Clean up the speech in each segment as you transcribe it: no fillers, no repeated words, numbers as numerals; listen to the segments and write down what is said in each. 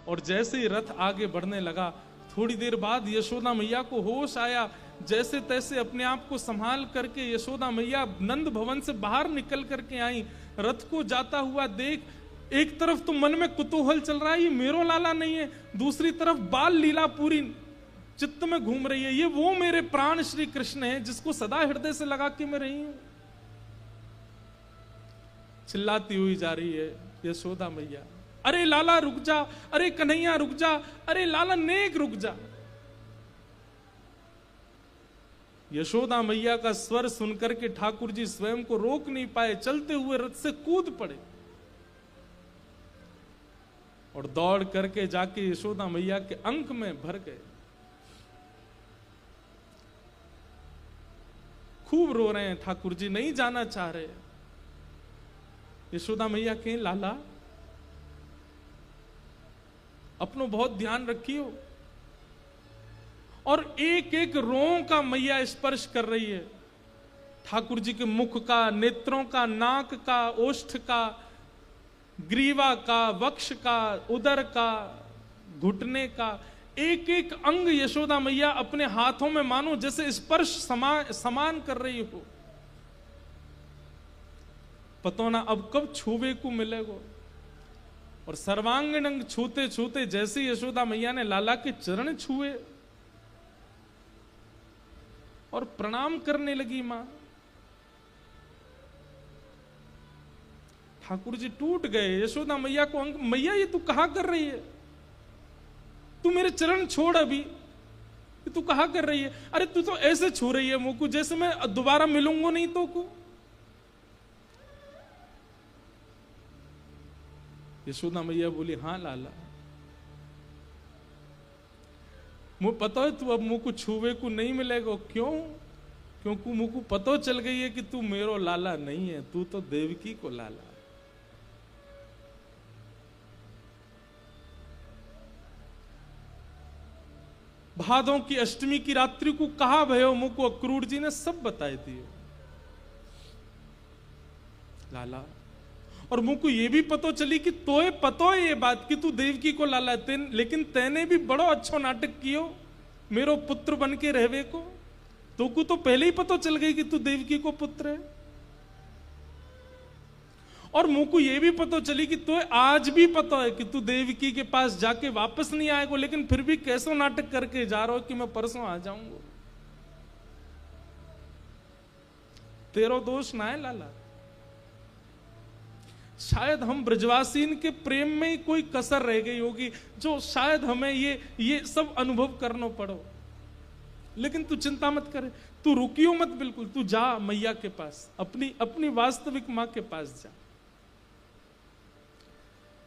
और जैसे ही रथ आगे बढ़ने लगा, थोड़ी देर बाद यशोदा मैया को होश आया। जैसे तैसे अपने आप को संभाल करके यशोदा मैया नंद भवन से बाहर निकल करके आई। रथ को जाता हुआ देख, एक तरफ तो मन में कुतूहल चल रहा है, ये मेरो लाला नहीं है, दूसरी तरफ बाल लीला पूरी चित्त में घूम रही है, ये वो मेरे प्राण श्री कृष्ण है जिसको सदा हृदय से लगा के मैं रही हूं। चिल्लाती हुई जा रही है यशोदा मैया, अरे लाला रुक जा, अरे कन्हैया रुक जा, अरे लाला नेक रुक जा। यशोदा मैया का स्वर सुनकर के ठाकुर जी स्वयं को रोक नहीं पाए, चलते हुए रथ से कूद पड़े और दौड़ करके जाके यशोदा मैया के अंक में भर गए। खूब रो रहे हैं ठाकुर जी, नहीं जाना चाह रहे। यशोदा मैया कहें, लाला अपनो बहुत ध्यान रखियो। और एक एक रों का मैया स्पर्श कर रही है, ठाकुर जी के मुख का, नेत्रों का, नाक का, ओष्ठ का, ग्रीवा का, वक्ष का, उदर का, घुटने का, एक एक अंग यशोदा मैया अपने हाथों में मानो जैसे स्पर्श समान कर रही हो। पतो ना अब कब छूवे को मिलेगो। और सर्वांगीण अंग छूते छूते जैसे यशोदा मैया ने लाला के चरण छुए और प्रणाम करने लगी मां, ठाकुर जी टूट गए। यशोदा मैया को अंग, मैया ये तू कहां कर रही है, तू मेरे चरण छोड़, अभी तू कहां कर रही है, अरे तू तो ऐसे छू रही है मुंह को जैसे मैं दोबारा मिलूंगा नहीं तो को। यशोदा मैया बोली, हां लाला, मुझे पता है तू अब मुंह को छुवे को नहीं मिलेगा। क्यों? क्योंकि मुंह को पता चल गई है कि तू मेरो लाला नहीं है, तू तो देवकी को लाला। भादों की अष्टमी की रात्रि को कहा भयो मुंह को, अक्रूर जी ने सब बताए दिए लाला। और मुंह को ये भी पता चली कि तोए पतो है ये बात कि तू देवकी को लाला, लेकिन तेने भी बड़ो अच्छो नाटक कियो मेरो पुत्र बन के रहवे को। तो को तो पहले ही पता चल गई कि तू देवकी को पुत्र है। और मुंह को ये भी पता चली कि तो आज भी पता है कि तू देवकी के पास जाके वापस नहीं आएगा, लेकिन फिर भी कैसो नाटक करके जा रहा हो कि मैं परसों आ जाऊंगा। तेरो दोष ना है लाला, शायद हम ब्रजवासीन के प्रेम में ही कोई कसर रह गई होगी जो शायद हमें ये सब अनुभव करना पड़ो। लेकिन तू चिंता मत करे, तू रुकियो मत बिल्कुल, तू जा मैया के पास, अपनी वास्तविक मां के पास जा।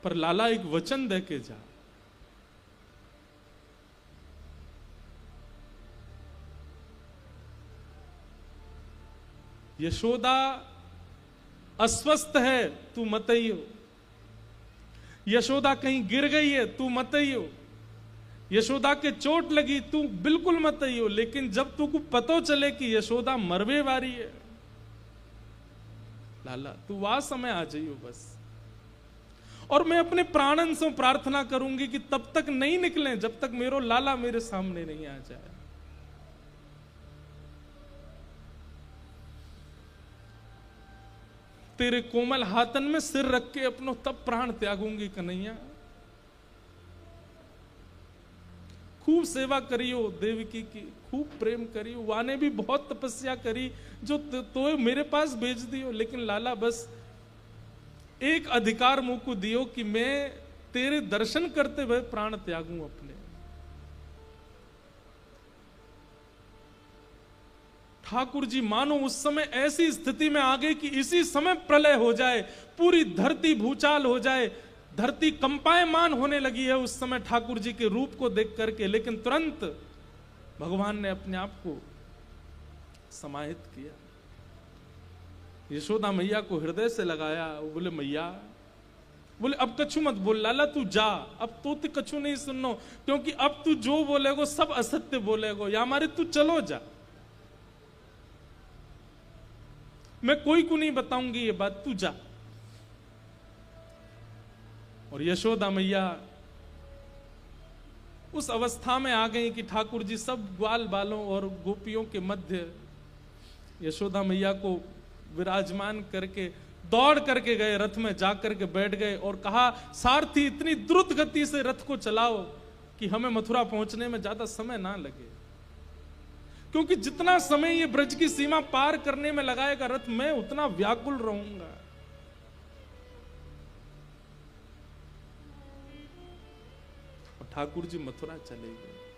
पर लाला एक वचन दे के जा, यशोदा अस्वस्थ है तू मत आइयो, यशोदा कहीं गिर गई है तू मत आइयो, यशोदा के चोट लगी तू बिल्कुल मत आइयो। लेकिन जब तू को पतो चले कि यशोदा मरवे वारी है लाला, तू वह समय आ जाइयो बस। और मैं अपने प्राणन से प्रार्थना करूंगी कि तब तक नहीं निकले जब तक मेरो लाला मेरे सामने नहीं आ जाए। तेरे कोमल हाथन में सिर रख के अपनो तब प्राण त्यागूंगी कन्हैया। खूब सेवा करियो देवकी की, खूब प्रेम करियो, वाने भी बहुत तपस्या करी जो तो मेरे पास भेज दियो। लेकिन लाला बस एक अधिकार मुंह को दियो कि मैं तेरे दर्शन करते हुए प्राण त्यागूं अपने। ठाकुर जी मानो उस समय ऐसी स्थिति में आ गए कि इसी समय प्रलय हो जाए, पूरी धरती भूचाल हो जाए, धरती कंपायमान होने लगी है उस समय ठाकुर जी के रूप को देख करके। लेकिन तुरंत भगवान ने अपने आप को समाहित किया, यशोदा मैया को हृदय से लगाया। वो बोले मैया, बोले अब कछु मत बोल लाला, तू जा, अब तो कछु नहीं सुननो, क्योंकि अब तू जो बोलेगो सब असत्य बोलेगो, या हमारे तू चलो जा, मैं कोई को नहीं बताऊंगी ये बात, तू जा। और यशोदा मैया उस अवस्था में आ गई कि ठाकुर जी सब ग्वाल बालों और गोपियों के मध्य यशोदा मैया को विराजमान करके दौड़ करके गए, रथ में जाकर के बैठ गए और कहा, सारथी इतनी द्रुत गति से रथ को चलाओ कि हमें मथुरा पहुंचने में ज्यादा समय ना लगे, क्योंकि जितना समय ये ब्रज की सीमा पार करने में लगाएगा रथ, मैं उतना व्याकुल रहूंगा। ठाकुर जी मथुरा चले गए।